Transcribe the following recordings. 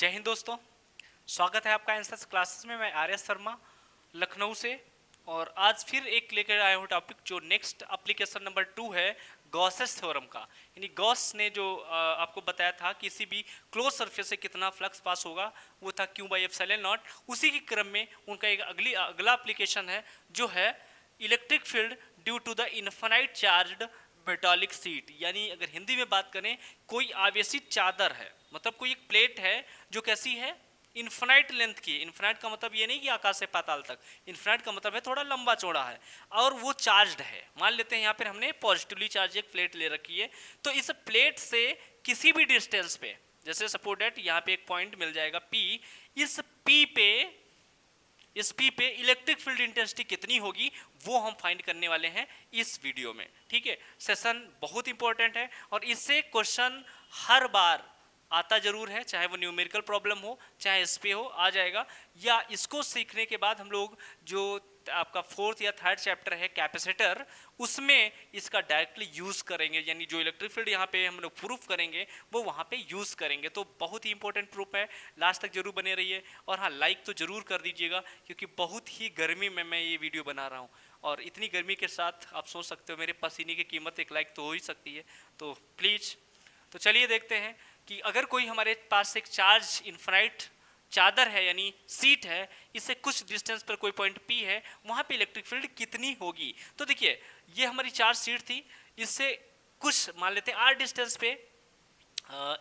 जय हिंद दोस्तों, स्वागत है आपका आंसर्स क्लासेस में। मैं आर्य शर्मा लखनऊ से, और आज फिर एक लेकर आया हूँ टॉपिक जो नेक्स्ट एप्लीकेशन नंबर 2 है गॉसेस थ्योरम का। यानी गॉस ने जो आपको बताया था किसी भी क्लोज सरफेस से कितना फ्लक्स पास होगा, वो था Q बाई एप्सिलॉन नॉट। उसी के क्रम में उनका एक अगला एप्लीकेशन है जो है electric field due to the infinite charged metallic sheet. यानी अगर हिंदी में बात करें, कोई आवेशित चादर है, मतलब कोई एक प्लेट है जो कैसी है, इन्फिनाइट लेंथ की। इन्फिनाइट का मतलब ये नहीं कि आकाश से पाताल तक, इन्फिनाइट का मतलब है थोड़ा लंबा चौड़ा है, और वो चार्ज्ड है। मान लेते हैं यहाँ पर हमने पॉजिटिवली चार्ज एक प्लेट ले रखी है, तो इस प्लेट से किसी भी डिस्टेंस पे, जैसे सपोज डेट यहाँ पे एक पॉइंट मिल जाएगा P, इस P पे इलेक्ट्रिक फील्ड इंटेंसिटी कितनी होगी वो हम फाइंड करने वाले हैं इस वीडियो में। ठीक है, सेशन बहुत इंपॉर्टेंट है और इससे क्वेश्चन हर बार आता जरूर है, चाहे वो न्यूमेरिकल प्रॉब्लम हो चाहे इस पे हो, आ जाएगा। या इसको सीखने के बाद हम लोग जो आपका 4th या 3rd चैप्टर है कैपेसिटर, उसमें इसका डायरेक्टली यूज करेंगे। यानी जो इलेक्ट्रिक फील्ड यहाँ पे हम लोग प्रूफ करेंगे वो वहाँ पे यूज करेंगे। तो बहुत ही इंपॉर्टेंट प्रूफ है, लास्ट तक जरूर बने रहिए। और हाँ, लाइक तो जरूर कर दीजिएगा, क्योंकि बहुत ही गर्मी में मैं ये वीडियो बना रहा हूँ, और इतनी गर्मी के साथ आप सोच सकते हो मेरे पसीने की कीमत एक लाइक तो हो ही सकती है, तो प्लीज। तो चलिए देखते हैं कि अगर कोई हमारे पास एक चार्ज इन्फिनाइट चादर है, यानी सीट है, इससे कुछ डिस्टेंस पर कोई पॉइंट P है, वहां पे इलेक्ट्रिक फील्ड कितनी होगी। तो देखिए, ये हमारी चार्ज सीट थी, इससे कुछ मान लेते हैं R डिस्टेंस पे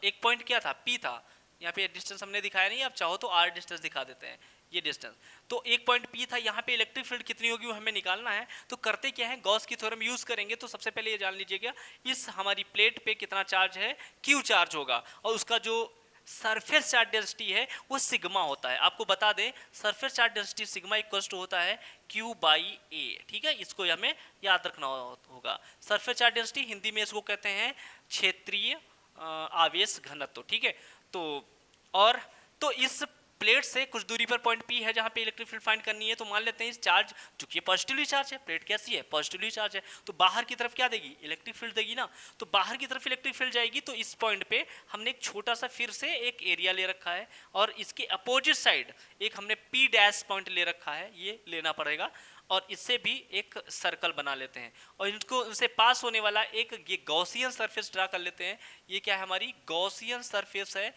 एक पॉइंट क्या था, P था। यहाँ पे डिस्टेंस हमने दिखाया नहीं, आप चाहो तो R डिस्टेंस दिखा देते हैं, ये डिस्टेंस। तो एक पॉइंट P था, यहाँ पे इलेक्ट्रिक फील्ड कितनी होगी वो हमें निकालना है। तो करते क्या है, गॉस की थ्योरम यूज करेंगे। तो सबसे पहले ये जान लीजिएगा, इस हमारी प्लेट पे कितना चार्ज है, Q चार्ज होगा, और उसका जो सरफेस चार्ज डेंसिटी है वो सिग्मा होता है। आपको बता दें, surface charge density sigma equal to होता है Q बाई A। ठीक है, इसको हमें याद रखना होगा। सरफेस चार्ज डेंसिटी हिंदी में इसको कहते हैं क्षेत्रीय आवेश घनत्व। ठीक है, तो और तो इस प्लेट से कुछ दूरी पर पॉइंट P है जहां पे इलेक्ट्रिक फील्ड फाइंड करनी है। तो मान लेते हैं इस चार्ज, चूंकि ये पॉजिटिवली चार्ज है, प्लेट कैसी है, पॉजिटिवली चार्ज है, तो बाहर की तरफ क्या देगी, इलेक्ट्रिक फील्ड देगी ना। तो बाहर की तरफ इलेक्ट्रिक फील्ड जाएगी। तो इस पॉइंट पे हमने एक छोटा सा फिर से एक एरिया ले रखा है, और इसके अपोजिट साइड एक हमने P डैश पॉइंट ले रखा है, ये लेना पड़ेगा। और इससे भी एक सर्कल बना लेते हैं, और इनको इनसे पास होने वाला एक ये गॉसियन सरफेस ड्रा कर लेते हैं। ये क्या है, हमारी गॉसियन सरफेस है,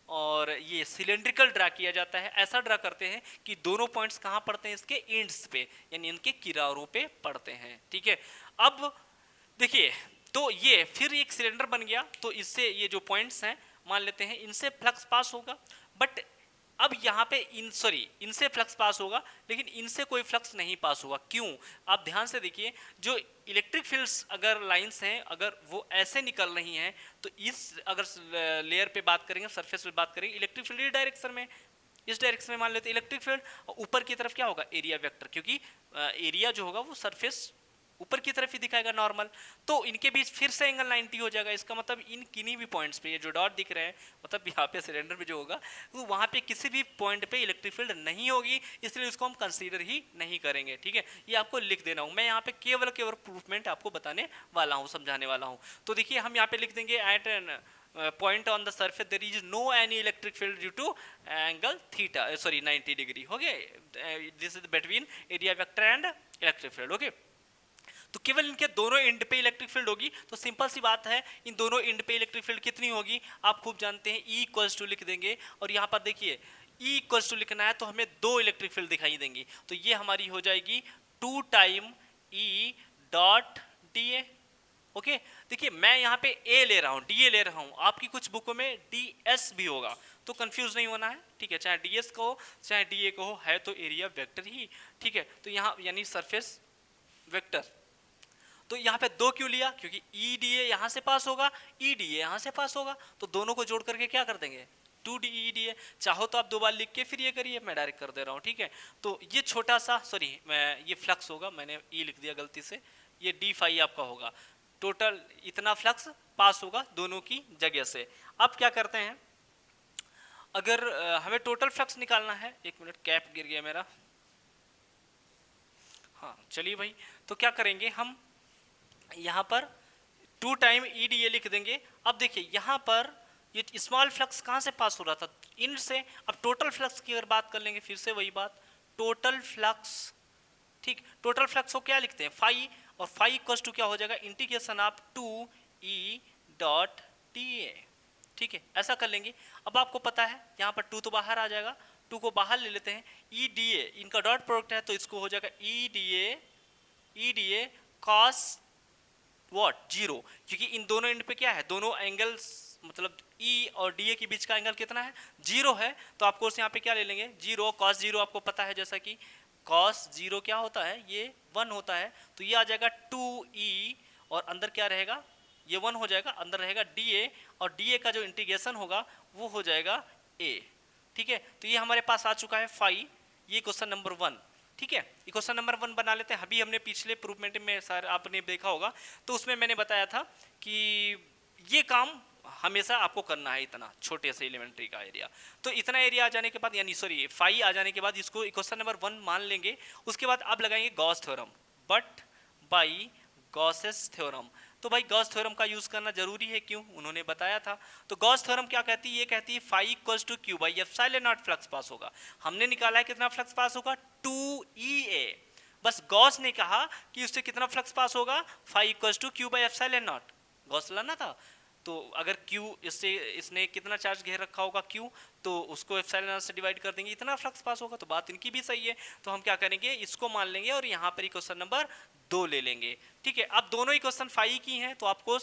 और ये सिलेंड्रिकल ड्रा किया जाता है। ऐसा ड्रा करते हैं कि दोनों पॉइंट्स कहाँ पड़ते हैं, इसके एंड्स पे, यानी इनके किनारों पे पड़ते हैं। ठीक है, अब देखिए, तो ये फिर एक सिलेंडर बन गया। तो इससे ये जो पॉइंट्स हैं, मान लेते हैं इनसे फ्लक्स पास होगा, बट अब यहाँ पे इनसे फ्लक्स पास होगा, लेकिन इनसे कोई फ्लक्स नहीं पास होगा। क्यों, आप ध्यान से देखिए, जो इलेक्ट्रिक फील्ड्स अगर लाइंस हैं, अगर वो ऐसे निकल रही हैं, तो इस अगर लेयर पे बात करेंगे, सरफेस पे बात करेंगे, इलेक्ट्रिक फील्ड इस डायरेक्शन में, इस डायरेक्शन में मान लेते हैं इलेक्ट्रिक फील्ड, और ऊपर की तरफ क्या होगा, एरिया वेक्टर, क्योंकि एरिया जो होगा वो सरफेस ऊपर की तरफ ही दिखाएगा नॉर्मल। तो इनके बीच फिर से एंगल 90 हो जाएगा। इसका मतलब इन किन्हीं भी पॉइंट्स पे, ये जो डॉट दिख रहे हैं, मतलब यहाँ पे सिलेंडर में जो होगा, तो वहाँ पे किसी भी पॉइंट पे इलेक्ट्रिक फील्ड नहीं होगी, इसलिए इसको हम कंसीडर ही नहीं करेंगे। ठीक है, ये आपको लिख देना हूँ मैं, यहाँ पे केवल प्रूफमेंट आपको बताने वाला हूँ, समझाने वाला हूँ। तो देखिए, हम यहाँ पे लिख देंगे at an point on the surface there is no any electric field due to angle theta, 90 degree. Okay, this is between area vector and electric field. Okay, तो केवल इनके दोनों एंड पे इलेक्ट्रिक फील्ड होगी। तो सिंपल सी बात है, इन दोनों एंड पे इलेक्ट्रिक फील्ड कितनी होगी आप खूब जानते हैं, E इक्वल्स टू लिख देंगे। और यहाँ पर देखिए, E इक्वल्स टू लिखना है तो हमें दो इलेक्ट्रिक फील्ड दिखाई देंगी। तो ये हमारी हो जाएगी 2 time E dot D. Okay, देखिए मैं यहाँ पे A ले रहा हूँ, DA ले रहा हूँ, आपकी कुछ बुकों में DS भी होगा, तो कंफ्यूज नहीं होना है। ठीक है, चाहे DS को हो चाहे DA को हो, है तो एरिया वेक्टर ही। ठीक है, तो यहाँ यानी सरफेस वेक्टर। तो यहाँ पे 2 क्यों लिया, क्योंकि EDA यहाँ से पास होगा, EDA यहाँ से पास होगा, तो दोनों को जोड़ करके क्या कर देंगे, 2DEDA। चाहो तो आप 2 बार लिख के फिर ये करिए, मैं डायरेक्ट कर दे रहा हूँ। ठीक है, तो ये छोटा सा, मैं ये फ्लक्स होगा, मैंने E लिख दिया गलती से, ये D फाई आपका होगा। टोटल इतना फ्लक्स पास होगा दोनों की जगह से। अब क्या करते हैं, अगर हमें टोटल फ्लक्स निकालना है, 1 मिनट कैप गिर गया मेरा। हाँ चलिए भाई, तो क्या करेंगे हम, यहाँ पर 2 टाइम EDA लिख देंगे। अब देखिए यहाँ पर ये स्मॉल फ्लक्स कहाँ से पास हो रहा था, इन से। अब टोटल फ्लक्स की अगर बात कर लेंगे, फिर से वही बात, टोटल फ्लक्स, ठीक, टोटल फ्लक्स को क्या लिखते हैं, फाई, और फाई इक्वल्स टू क्या हो जाएगा, integration of 2E dot TA, ठीक है, ऐसा कर लेंगे। अब आपको पता है यहाँ पर 2 तो बाहर आ जाएगा, 2 को बाहर ले लेते हैं, EDA इनका डॉट प्रोडक्ट है तो इसको हो जाएगा EDA cos व्हाट 0, क्योंकि इन दोनों एंड पे क्या है, दोनों एंगल्स मतलब E और DA के बीच का एंगल कितना है, 0 है, तो आपको यहाँ पे क्या ले लेंगे, 0 cos 0 आपको पता है, जैसा कि cos 0 क्या होता है, ये 1 होता है, तो ये आ जाएगा 2E और अंदर क्या रहेगा, ये 1 हो जाएगा, अंदर रहेगा DA और DA का जो इंटीग्रेशन होगा वो हो जाएगा A, ठीक है। तो ये हमारे पास आ चुका है फाई, ये क्वेश्चन नंबर 1, ठीक है। ये क्वेश्चन नंबर 1 बना लेते हैं। अभी हमने पिछले प्रूवमेंट में सर आपने देखा होगा, तो उसमें मैंने बताया था कि ये काम हमेशा आपको करना है, इतना छोटे से एलिमेंट्री का एरिया। तो इतना एरिया आ जाने के बाद, यानी सॉरी फाई आ जाने के बाद इसको क्वेश्चन नंबर 1 मान लेंगे। उसके बाद आप लगाएंगे Gauss theorem, but by Gauss's theorem. तो भाई गॉस थ्योरम का यूज करना जरूरी है, क्यों, उन्होंने बताया था। तो गॉस थ्योरम क्या कहती है, ये कहती है phi equals to Q by epsilon naught flux pass होगा। हमने निकाला है कितना फ्लक्स पास होगा, 2EA, बस गॉस ने कहा कि उससे कितना फ्लक्स पास होगा, phi equals to Q by epsilon naught, Gauss लाना था। तो अगर Q इससे, इसने कितना चार्ज घेर रखा होगा Q, तो उसको एप्सिलॉन नॉट से डिवाइड कर देंगे, इतना फ्लक्स पास होगा। तो बात इनकी भी सही है, तो हम क्या करेंगे, इसको मान लेंगे और यहाँ पर क्वेश्चन नंबर 2 ले लेंगे, ठीक है। अब दोनों ही क्वेश्चन फाई की हैं, तो आपको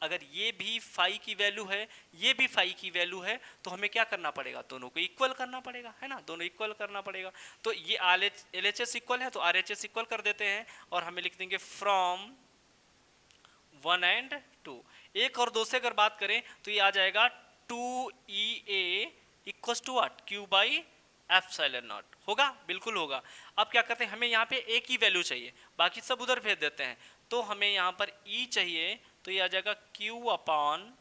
अगर ये भी फाई की वैल्यू है, ये भी फाई की वैल्यू है, तो हमें क्या करना पड़ेगा, दोनों को इक्वल करना पड़ेगा, है ना, दोनों इक्वल करना पड़ेगा। तो ये LHS इक्वल है, तो RHS इक्वल कर देते हैं और हमें लिख देंगे फ्रॉम 1 and 2। 1 और 2 से अगर बात करें तो ये आ जाएगा 2EA equals to what, Q by epsilon naught, होगा, बिल्कुल होगा। अब क्या करते हैं, हमें यहाँ पे A की वैल्यू चाहिए, बाकी सब उधर भेज देते हैं। तो हमें यहाँ पर E चाहिए, तो ये आ जाएगा Q अपान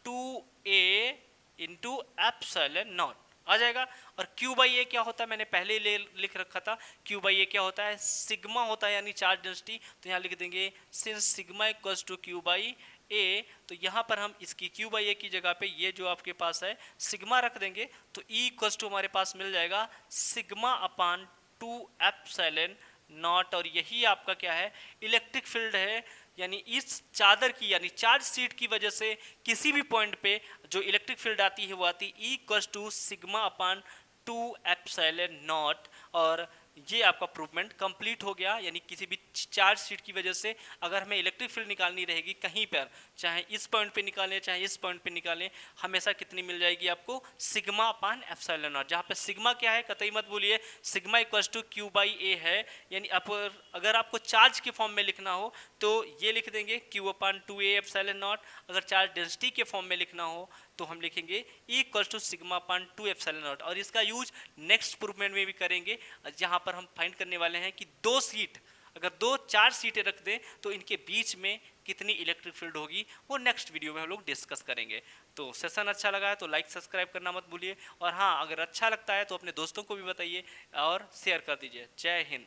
2A इंटू एप्सिलॉन नॉट आ जाएगा। और Q बाई ए क्या होता है, मैंने पहले ही लिख रखा था, Q बाई ए क्या होता है, सिग्मा होता है, यानी चार्ज डेंसिटी। तो यहाँ लिख देंगे since sigma equals to Q by A, तो यहाँ पर हम इसकी Q बाई ए की जगह पे ये जो आपके पास है सिग्मा रख देंगे, तो E इक्वल्स टू हमारे पास मिल जाएगा सिग्मा अपान 2 एप्सिलॉन नॉट। और यही आपका क्या है, इलेक्ट्रिक फील्ड है, यानी इस चादर की, यानी चार्ज सीट की वजह से किसी भी पॉइंट पे जो इलेक्ट्रिक फील्ड आती है वो आती है E equals to sigma upon 2 epsilon naught. और ये आपका प्रूवमेंट कंप्लीट हो गया, यानी किसी भी चार्ज शीट की वजह से अगर हमें इलेक्ट्रिक फील्ड निकालनी रहेगी कहीं पर, चाहे इस पॉइंट पे निकालें चाहे इस पॉइंट पे निकालें, हमेशा कितनी मिल जाएगी आपको, सिग्मा अपान एप्सिलॉन नॉट। जहाँ पे सिग्मा क्या है, कतई मत भूलिए, sigma equals to Q by A है, यानी अगर आपको चार्ज के फॉर्म में लिखना हो तो ये लिख देंगे Q अपान 2A एप्सिलॉन नॉट। अगर चार्ज डेंसिटी के फॉर्म में लिखना हो तो हम लिखेंगे E equals to sigma upon 2 epsilon naught. और इसका यूज नेक्स्ट प्रूवमेंट में भी करेंगे, जहाँ पर हम फाइंड करने वाले हैं कि दो सीट, अगर दो चार सीटें रख दें तो इनके बीच में कितनी इलेक्ट्रिक फील्ड होगी, वो नेक्स्ट वीडियो में हम लोग डिस्कस करेंगे। तो सेशन अच्छा लगा है तो लाइक सब्सक्राइब करना मत भूलिए, और हाँ अगर अच्छा लगता है तो अपने दोस्तों को भी बताइए और शेयर कर दीजिए। जय हिंद।